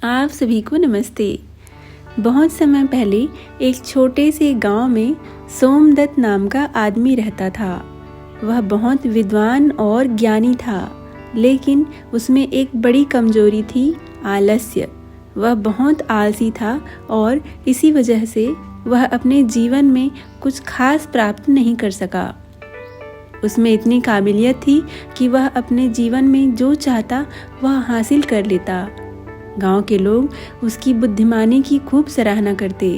आप सभी को नमस्ते। बहुत समय पहले एक छोटे से गांव में सोमदत्त नाम का आदमी रहता था। वह बहुत विद्वान और ज्ञानी था, लेकिन उसमें एक बड़ी कमजोरी थी, आलस्य। वह बहुत आलसी था और इसी वजह से वह अपने जीवन में कुछ खास प्राप्त नहीं कर सका। उसमें इतनी काबिलियत थी कि वह अपने जीवन में जो चाहता वह हासिल कर लेता। गांव के लोग उसकी बुद्धिमानी की खूब सराहना करते,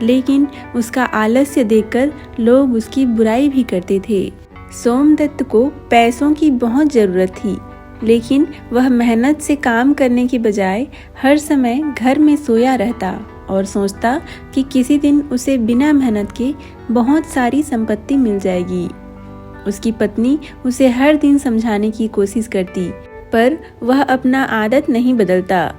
लेकिन उसका आलस्य देखकर लोग उसकी बुराई भी करते थे। सोमदत्त को पैसों की बहुत जरूरत थी, लेकिन वह मेहनत से काम करने के बजाय हर समय घर में सोया रहता और सोचता कि किसी दिन उसे बिना मेहनत के बहुत सारी संपत्ति मिल जाएगी। उसकी पत्नी उसे हर दिन समझाने की कोशिश करती, पर वह अपना आदत नहीं बदलता।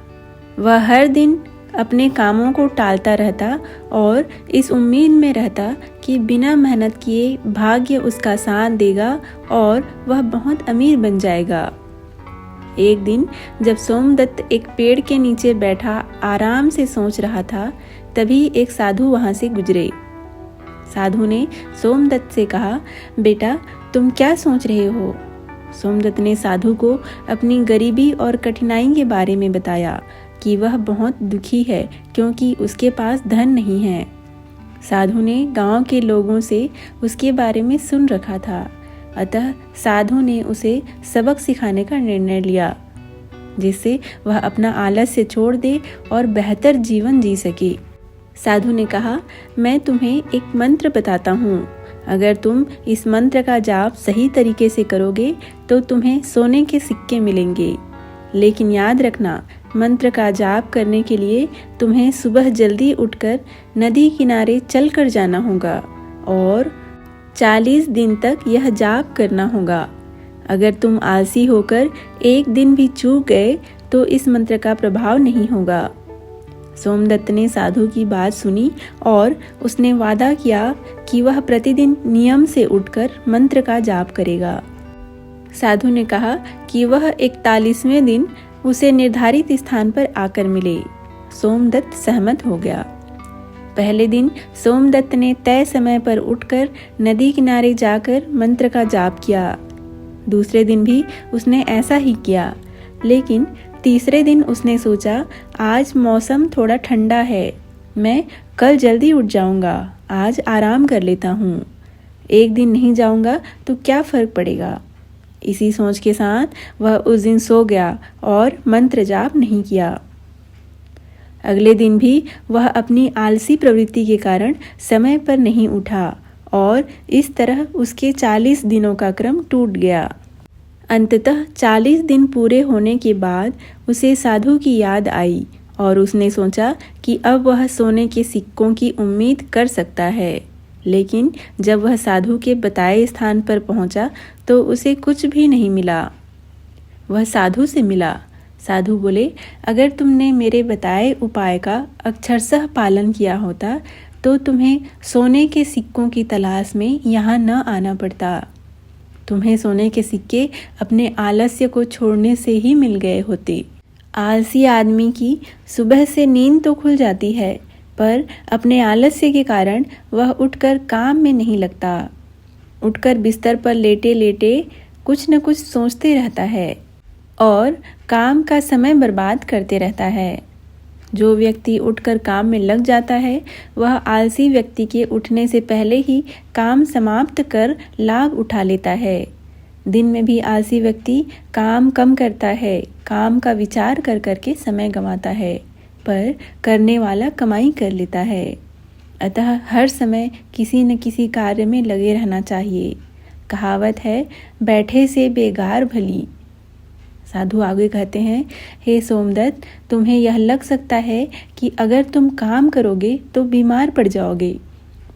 वह हर दिन अपने कामों को टालता रहता और इस उम्मीद में रहता कि बिना मेहनत किए भाग्य उसका साथ देगा और वह बहुत अमीर बन जाएगा। एक दिन जब सोमदत्त एक पेड़ के नीचे बैठा आराम से सोच रहा था, तभी एक साधु वहां से गुजरे। साधु ने सोमदत्त से कहा, बेटा तुम क्या सोच रहे हो? सोमदत्त ने साधु को अपनी गरीबी और कठिनाई के बारे में बताया कि वह बहुत दुखी है क्योंकि उसके पास धन नहीं है। साधु ने गांव के लोगों से उसके बारे में सुन रखा था, अतः साधु ने उसे सबक सिखाने का निर्णय लिया, जिससे वह अपना आलस्य छोड़ दे और बेहतर जीवन जी सके। साधु ने कहा, मैं तुम्हें एक मंत्र बताता हूँ। अगर तुम इस मंत्र का जाप सही तरीके से करोगे तो तुम्हें सोने के सिक्के मिलेंगे। लेकिन याद रखना, मंत्र का जाप करने के लिए तुम्हें सुबह जल्दी उठकर नदी किनारे चलकर जाना होगा और 40 दिन तक यह जाप करना होगा। अगर तुम आलसी होकर एक दिन भी चूक गए तो इस मंत्र का प्रभाव नहीं होगा। सोमदत्त ने साधु की बात सुनी और उसने वादा किया कि वह प्रतिदिन नियम से उठकर मंत्र का जाप करेगा। साधु ने कहा कि वह 41वें दिन उसे निर्धारित स्थान पर आकर मिले। सोमदत्त सहमत हो गया। पहले दिन सोमदत्त ने तय समय पर उठकर नदी किनारे जाकर मंत्र का जाप किया। दूसरे दिन भी उसने ऐसा ही किया, लेकिन तीसरे दिन उसने सोचा, आज मौसम थोड़ा ठंडा है, मैं कल जल्दी उठ जाऊंगा, आज आराम कर लेता हूँ। एक दिन नहीं जाऊंगा तो क्या फर्क पड़ेगा। इसी सोच के साथ वह उस दिन सो गया और मंत्र जाप नहीं किया। अगले दिन भी वह अपनी आलसी प्रवृत्ति के कारण समय पर नहीं उठा और इस तरह उसके 40 दिनों का क्रम टूट गया। अंततः 40 दिन पूरे होने के बाद उसे साधु की याद आई और उसने सोचा कि अब वह सोने के सिक्कों की उम्मीद कर सकता है। लेकिन जब वह साधु के बताए स्थान पर पहुंचा तो उसे कुछ भी नहीं मिला। वह साधु से मिला। साधु बोले, अगर तुमने मेरे बताए उपाय का अक्षरशः पालन किया होता तो तुम्हें सोने के सिक्कों की तलाश में यहाँ न आना पड़ता। तुम्हें सोने के सिक्के अपने आलस्य को छोड़ने से ही मिल गए होते। आलसी आदमी की सुबह से नींद तो खुल जाती है, पर अपने आलस्य के कारण वह उठकर काम में नहीं लगता। उठकर बिस्तर पर लेटे लेटे कुछ न कुछ सोचते रहता है और काम का समय बर्बाद करते रहता है। जो व्यक्ति उठकर काम में लग जाता है, वह आलसी व्यक्ति के उठने से पहले ही काम समाप्त कर लाभ उठा लेता है। दिन में भी आलसी व्यक्ति काम कम करता है, काम का विचार कर करके समय गंवाता है, पर करने वाला कमाई कर लेता है। अतः हर समय किसी न किसी कार्य में लगे रहना चाहिए। कहावत है, बैठे से बेगार भली। साधु आगे कहते हैं, हे सोमदत्त, तुम्हें यह लग सकता है कि अगर तुम काम करोगे तो बीमार पड़ जाओगे,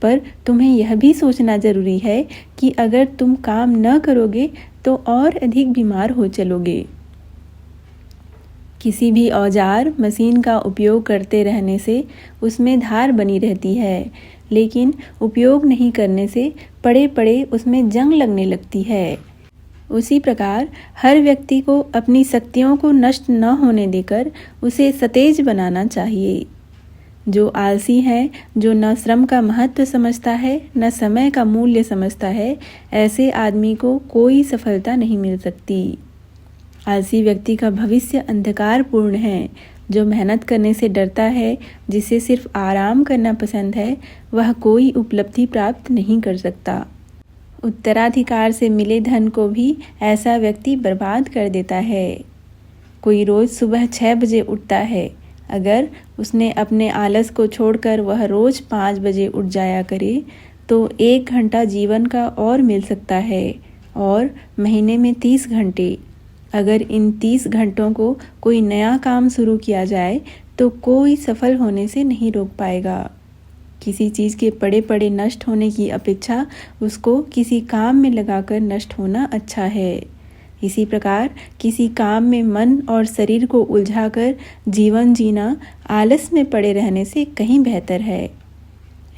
पर तुम्हें यह भी सोचना जरूरी है कि अगर तुम काम न करोगे तो और अधिक बीमार हो चलोगे। किसी भी औजार मशीन का उपयोग करते रहने से उसमें धार बनी रहती है, लेकिन उपयोग नहीं करने से पड़े पड़े उसमें जंग लगने लगती है। उसी प्रकार हर व्यक्ति को अपनी शक्तियों को नष्ट न होने देकर उसे सतेज बनाना चाहिए। जो आलसी है, जो न श्रम का महत्व समझता है, न समय का मूल्य समझता है, ऐसे आदमी को कोई सफलता नहीं मिल सकती। आलसी व्यक्ति का भविष्य अंधकारपूर्ण है। जो मेहनत करने से डरता है, जिसे सिर्फ आराम करना पसंद है, वह कोई उपलब्धि प्राप्त नहीं कर सकता। उत्तराधिकार से मिले धन को भी ऐसा व्यक्ति बर्बाद कर देता है। कोई रोज सुबह 6 बजे उठता है। अगर उसने अपने आलस को छोड़कर वह रोज 5 बजे उठ जाया करे तो 1 घंटा जीवन का और मिल सकता है और महीने में 30 घंटे। अगर इन 30 घंटों को कोई नया काम शुरू किया जाए तो कोई सफल होने से नहीं रोक पाएगा। किसी चीज़ के पड़े पड़े नष्ट होने की अपेक्षा उसको किसी काम में लगाकर नष्ट होना अच्छा है। इसी प्रकार किसी काम में मन और शरीर को उलझाकर जीवन जीना आलस में पड़े रहने से कहीं बेहतर है।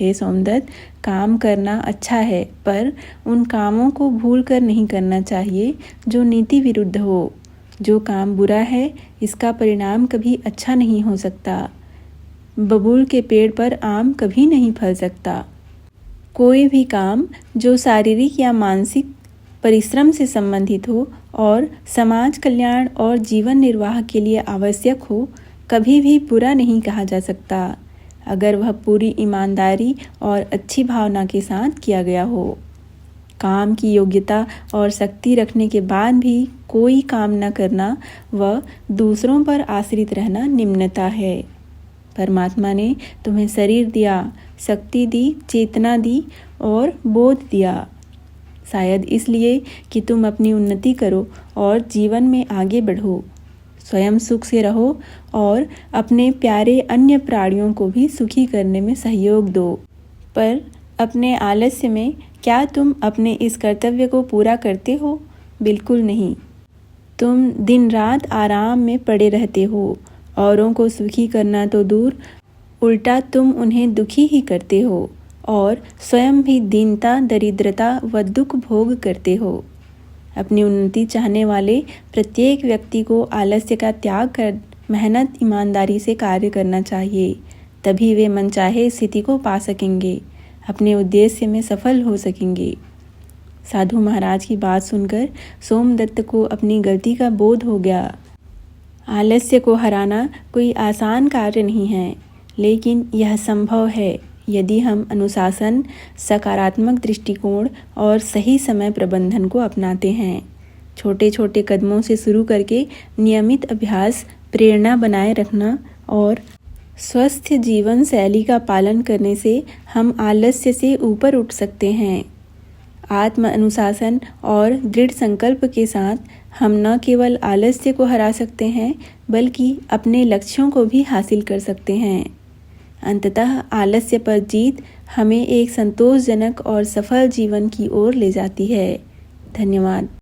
हे सोमदत्त, काम करना अच्छा है, पर उन कामों को भूलकर नहीं करना चाहिए जो नीति विरुद्ध हो। जो काम बुरा है, इसका परिणाम कभी अच्छा नहीं हो सकता। बबूल के पेड़ पर आम कभी नहीं फल सकता। कोई भी काम जो शारीरिक या मानसिक परिश्रम से संबंधित हो और समाज कल्याण और जीवन निर्वाह के लिए आवश्यक हो, कभी भी बुरा नहीं कहा जा सकता, अगर वह पूरी ईमानदारी और अच्छी भावना के साथ किया गया हो। काम की योग्यता और शक्ति रखने के बाद भी कोई काम न करना व दूसरों पर आश्रित रहना निम्नता है। परमात्मा ने तुम्हें शरीर दिया, शक्ति दी, चेतना दी और बोध दिया, शायद इसलिए कि तुम अपनी उन्नति करो और जीवन में आगे बढ़ो, स्वयं सुख से रहो और अपने प्यारे अन्य प्राणियों को भी सुखी करने में सहयोग दो। पर अपने आलस्य में क्या तुम अपने इस कर्तव्य को पूरा करते हो? बिल्कुल नहीं। तुम दिन रात आराम में पड़े रहते हो। औरों को सुखी करना तो दूर, उल्टा तुम उन्हें दुखी ही करते हो और स्वयं भी दीनता, दरिद्रता व दुख भोग करते हो। अपनी उन्नति चाहने वाले प्रत्येक व्यक्ति को आलस्य का त्याग कर मेहनत, ईमानदारी से कार्य करना चाहिए। तभी वे मनचाहे स्थिति को पा सकेंगे, अपने उद्देश्य में सफल हो सकेंगे। साधु महाराज की बात सुनकर सोमदत्त को अपनी गलती का बोध हो गया। आलस्य को हराना कोई आसान कार्य नहीं है, लेकिन यह संभव है यदि हम अनुशासन, सकारात्मक दृष्टिकोण और सही समय प्रबंधन को अपनाते हैं। छोटे छोटे कदमों से शुरू करके नियमित अभ्यास, प्रेरणा बनाए रखना और स्वस्थ जीवन शैली का पालन करने से हम आलस्य से ऊपर उठ सकते हैं। आत्म अनुशासन और दृढ़ संकल्प के साथ हम न केवल आलस्य को हरा सकते हैं, बल्कि अपने लक्ष्यों को भी हासिल कर सकते हैं। अंततः आलस्य पर जीत हमें एक संतोषजनक और सफल जीवन की ओर ले जाती है। धन्यवाद।